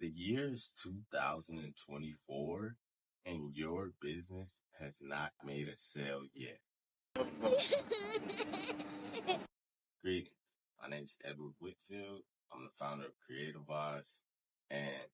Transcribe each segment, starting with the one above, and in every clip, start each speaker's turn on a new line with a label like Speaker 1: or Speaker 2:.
Speaker 1: The year is 2024 and your business has not made a sale yet. Greetings. My name is Edward Whitfield. I'm the founder of Kreativize, and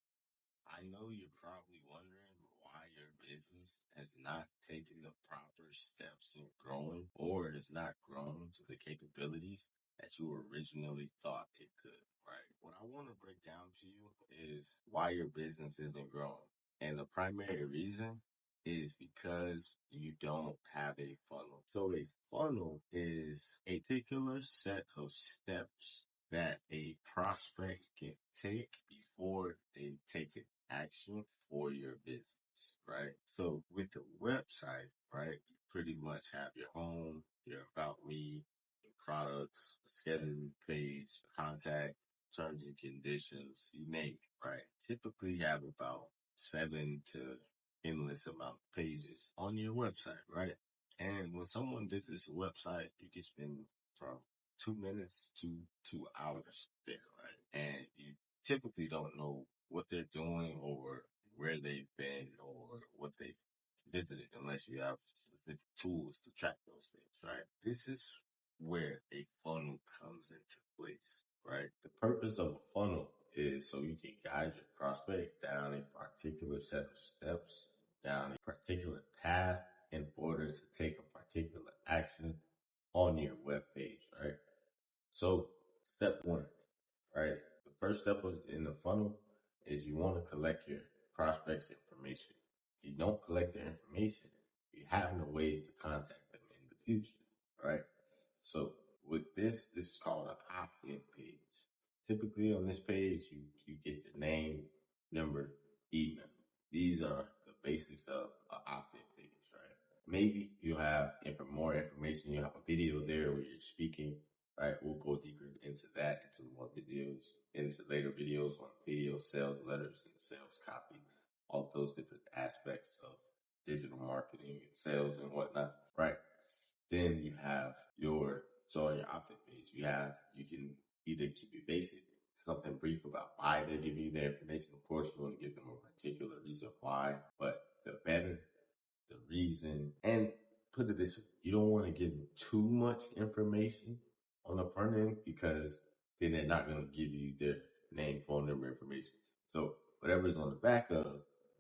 Speaker 1: I know you're probably wondering why your business has not taken the proper steps in growing or has not grown to the capabilities that you originally thought it could, right? What I want to break down to you is why your business isn't growing. And the primary reason is because you don't have a funnel. So a funnel is a particular set of steps that a prospect can take before they take an action for your business, right? So with the website, right, you pretty much have your home, your about me, your products, scheduling page, contact, terms and conditions, you name it, right? Typically you have about 7 to endless amount of pages on your website, right? And when someone visits a website, you can spend from 2 minutes to 2 hours there, right? And you typically don't know what they're doing or where they've been or what they've visited unless you have specific tools to track those things, right? This is where a funnel comes into place, right? The purpose of a funnel is so you can guide your prospect down a particular set of steps, down a particular path in order to take a particular action on your web page, right? So step one, right? The first step in the funnel is you want to collect your prospects' information. If you don't collect their information, you have no way to contact them in the future, right? So with this is called an opt-in page. Typically on this page, you get the name, number, email. These are the basics of an opt-in page, right? Maybe you'll have more information. You'll have a video there where you're speaking, right? We'll go deeper into that, into more videos, into later videos on video sales letters and sales copy, all those different aspects of digital marketing and sales and whatnot, right? Then you have so on your opt-in page, you can either keep it basic, something brief about why they're giving you their information. Of course, you want to give them a particular reason why, but the better the reason, and put it this way, you don't want to give them too much information on the front end because then they're not going to give you their name, phone number information. So whatever's on the back of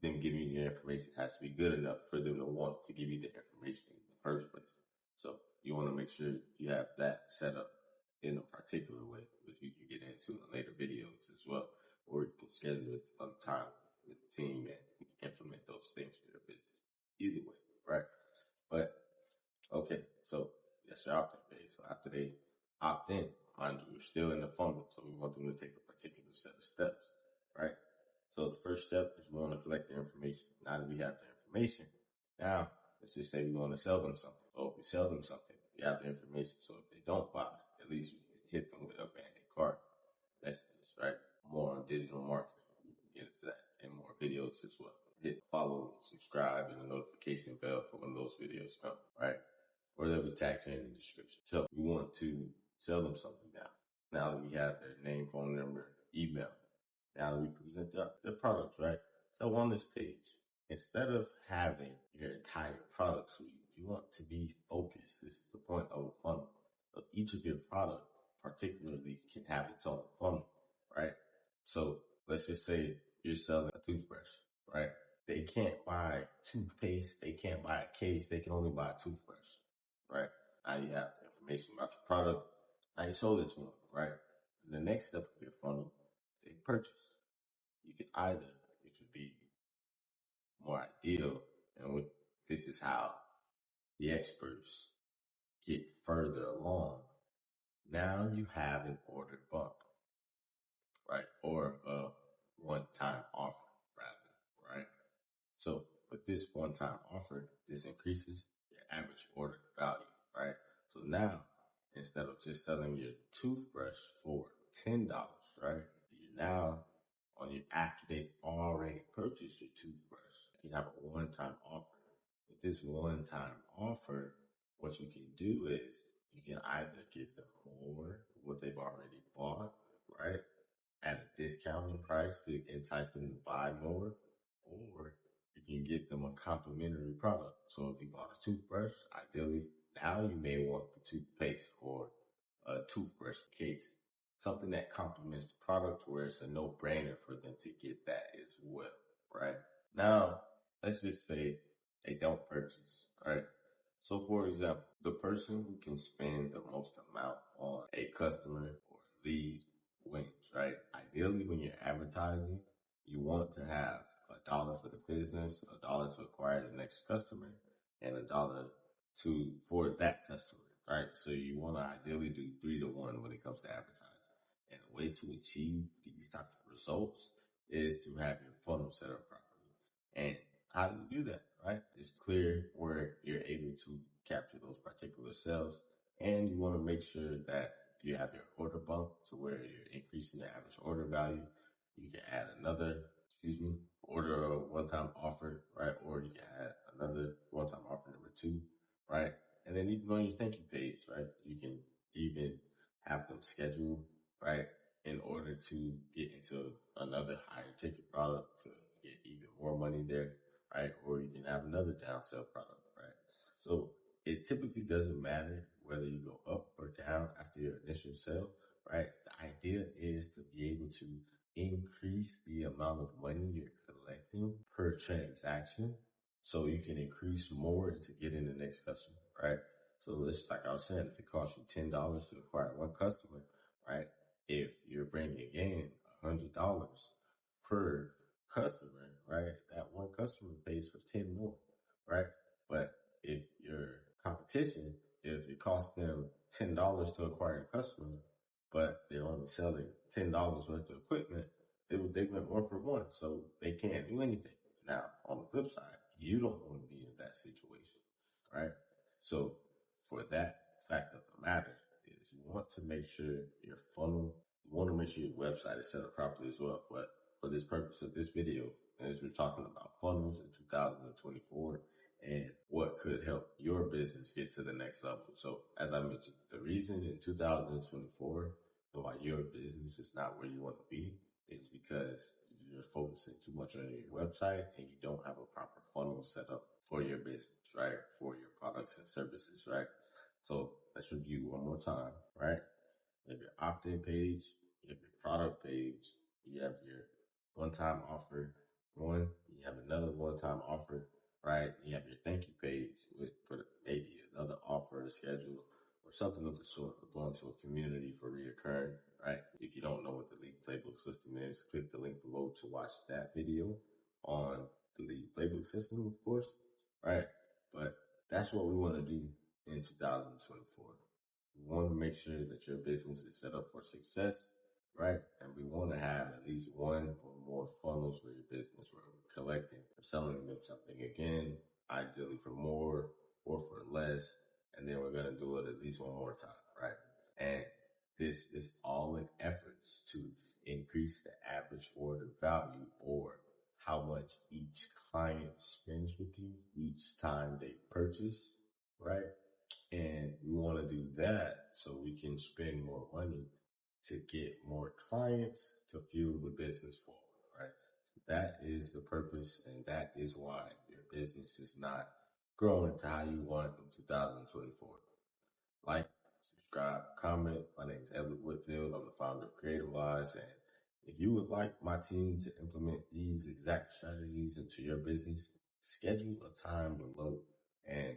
Speaker 1: them giving you their information has to be good enough for them to want to give you the information in the first place. So you want to make sure you have that set up in a particular way, which we can get into in later videos as well, or you can schedule it on time with the team and we can implement those things for your business. Either way, right? But okay, so that's your opt-in phase. So after they opt in, mind you, we're still in the funnel, so we want them to take a particular set of steps, right? So the first step is we want to collect the information. Now that we have the information, now let's just say we want to sell them something. Oh, if we sell them something, we have the information. So if they don't buy, at least we can hit them with a abandoned cart messages, right? More on digital marketing. We can get into that and more videos as well. Hit follow, subscribe, and the notification bell for when those videos come, right? Or they'll be tagged in the description. So we want to sell them something now. Now that we have their name, phone number, email, now that we present their products, right? So on this page, instead of having your entire product suite, you want to be focused. This is the point of a funnel. So each of your product particularly can have its own funnel, right? So let's just say you're selling a toothbrush, right? They can't buy toothpaste. They can't buy a case. They can only buy a toothbrush, right? Now you have the information about your product. Now you sold it to them, right? The next step of your funnel, they purchase. You can either, which would be more ideal, and this is how the experts get further along. Now you have an ordered bump, right? Or a one-time offer, rather, right? So with this one-time offer, this increases your average order value, right? So now, instead of just selling your toothbrush for $10, right? You now, after they've already purchased your toothbrush, you can have a one-time offer. With this one-time offer, what you can do is you can either give them more what they've already bought, right? at a discounted price to entice them to buy more, or you can get them a complimentary product. So if you bought a toothbrush, ideally now you may want the toothpaste or a toothbrush case, something that complements the product where it's a no-brainer for them to get that as well, right? Now, let's just say they don't purchase, right? So for example, the person who can spend the most amount on a customer or lead wins, right? Ideally, when you're advertising, you want to have $1 for the business, $1 to acquire the next customer, and $1 for that customer, right? So you want to ideally do 3 to 1 when it comes to advertising. And the way to achieve these type of results is to have your funnel set up properly. And how do you do that, right? It's clear where you're able to capture those particular sales, and you want to make sure that you have your order bump to where you're increasing the average order value. You can add another, order a one-time offer, right? Or you can add another one-time offer number 2, right? And then even on your thank you page, right? You can even have them schedule, right? In order to get into another higher ticket product to get even more money there, right? Or you can have another downsell product, right? So it typically doesn't matter whether you go up or down after your initial sale, right? The idea is to be able to increase the amount of money you're collecting per transaction so you can increase more to get in the next customer, right? So let's, like I was saying, if it costs you $10 to acquire one customer, right? If you're bringing in $100 per customer, right? That one customer pays for 10 more, right? But if your competition, if it costs them $10 to acquire a customer, but they're only selling $10 worth of equipment, they went 1 for 1, so they can't do anything. Now, on the flip side, you don't want to be in that situation, right? So for that fact of the matter is you want to make sure your funnel, you want to make sure your website is set up properly as well. But for this purpose of this video, as we're talking about funnels in 2024 and what could help your business get to the next level. So as I mentioned, the reason in 2024 why your business is not where you want to be is because you're focusing too much on your website and you don't have a proper funnel set up for your business, right? For your products and services, right? So let's review one more time, right? You have your opt-in page, you have your product page, you have your one-time offer, you have another one-time offer, right? You have your thank you page with maybe another offer schedule or something of the sort, of going to a community for reoccurring, right? If you don't know what the Lead Playbook system is, click the link below to watch that video on the Lead Playbook system, of course, right? But that's what we want to do in 2024. We want to make sure that your business is set up for success, right? And we want to have at least one or more funnels for your business where we're collecting or selling them something again, ideally for more or for less. And then we're going to do it at least one more time, right? And this is all in efforts to increase the average order value or how much each client spends with you each time they purchase, right? And we want to do that so we can spend more money to get more clients to fuel the business forward, right? That is the purpose, and that is why your business is not growing to how you want in 2024. Like, subscribe, comment. My name is Edward Whitfield. I'm the founder of Kreativize, and if you would like my team to implement these exact strategies into your business, schedule a time below and